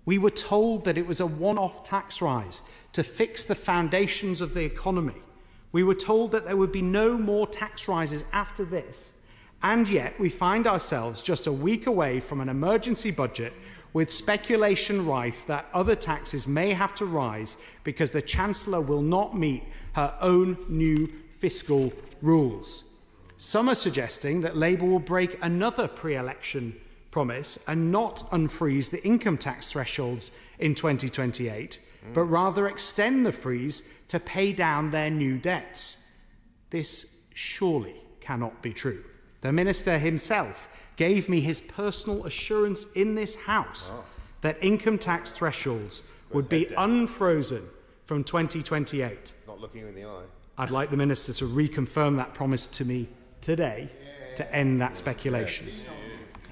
We were told that it was a one-off tax rise to fix the foundations of the economy. We were told that there would be no more tax rises after this. And yet we find ourselves just a week away from an emergency budget with speculation rife that other taxes may have to rise because the Chancellor will not meet her own new fiscal rules. Some are suggesting that Labour will break another pre-election promise and not unfreeze the income tax thresholds in 2028, but rather extend the freeze to pay down their new debts. This surely cannot be true. The Minister himself gave me his personal assurance in this House that income tax thresholds would be unfrozen from 2028. Not looking you in the eye. I'd like the Minister to reconfirm that promise to me today to end that speculation.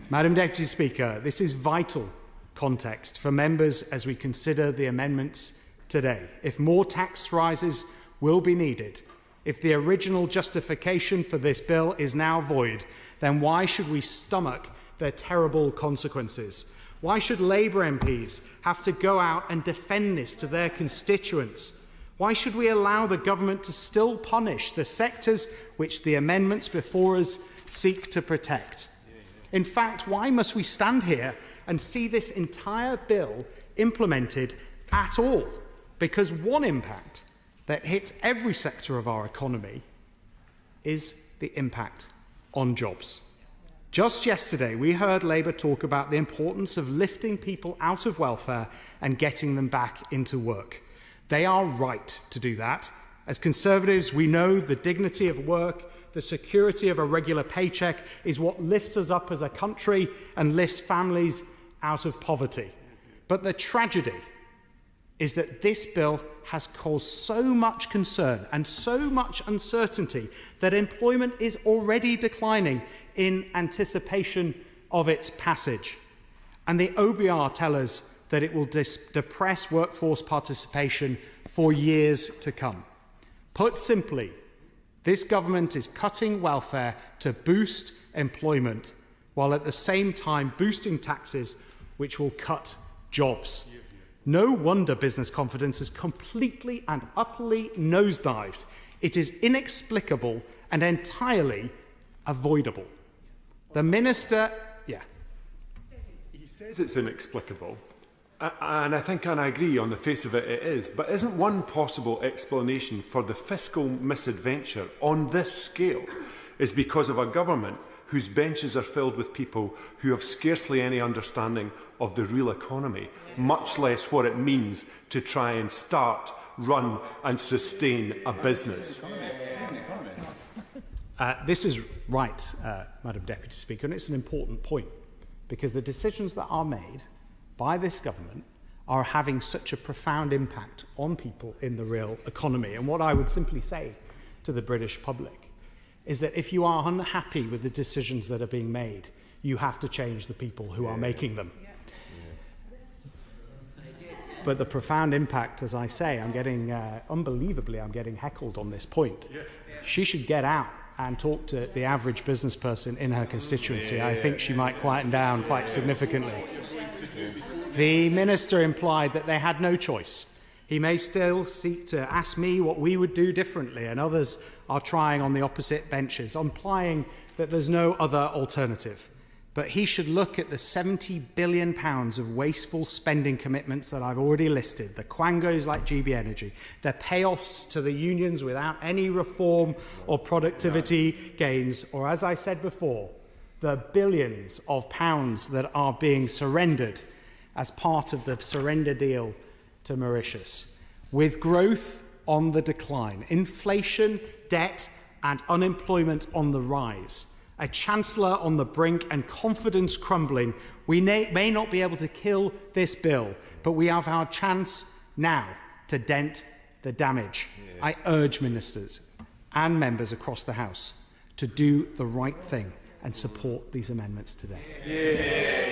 Madam Deputy Speaker, this is vital context for members as we consider the amendments today. If more tax rises will be needed, if the original justification for this bill is now void, then why should we stomach their terrible consequences? Why should Labour MPs have to go out and defend this to their constituents? Why should we allow the government to still punish the sectors which the amendments before us seek to protect? In fact, why must we stand here and see this entire bill implemented at all? Because one impact that hits every sector of our economy is the impact on jobs. Just yesterday, we heard Labour talk about the importance of lifting people out of welfare and getting them back into work. They are right to do that. As Conservatives, we know the dignity of work, the security of a regular paycheck is what lifts us up as a country and lifts families out of poverty. But the tragedy is that this bill has caused so much concern and so much uncertainty that employment is already declining in anticipation of its passage. And the OBR tell us that it will depress workforce participation for years to come. Put simply, this government is cutting welfare to boost employment, while at the same time boosting taxes which will cut jobs. No wonder business confidence has completely and utterly nosedived. It is inexplicable and entirely avoidable. The Minister... He says it's inexplicable. And I think, and I agree, on the face of it, it is. But isn't one possible explanation for the fiscal misadventure on this scale is because of a government whose benches are filled with people who have scarcely any understanding of the real economy, much less what it means to try and start, run and sustain a business? This is right, Madam Deputy Speaker, and it's an important point, because the decisions that are made by this government are having such a profound impact on people in the real economy. And what I would simply say to the British public is that if you are unhappy with the decisions that are being made, you have to change the people who are making them. But the profound impact, as I say, I'm getting, unbelievably, I'm getting heckled on this point. She should get out and talk to the average business person in her constituency. I think she might quieten down quite significantly. The Minister implied that they had no choice. He may still seek to ask me what we would do differently, and others are trying on the opposite benches, implying that there's no other alternative. But he should look at the £70 billion of wasteful spending commitments that I've already listed, the quangos like GB Energy, the payoffs to the unions without any reform or productivity gains, or, as I said before, the billions of pounds that are being surrendered as part of the surrender deal to Mauritius. With growth on the decline, inflation, debt and unemployment on the rise, a Chancellor on the brink and confidence crumbling, we may not be able to kill this bill, but we have our chance now to dent the damage. I urge ministers and members across the House to do the right thing and support these amendments today.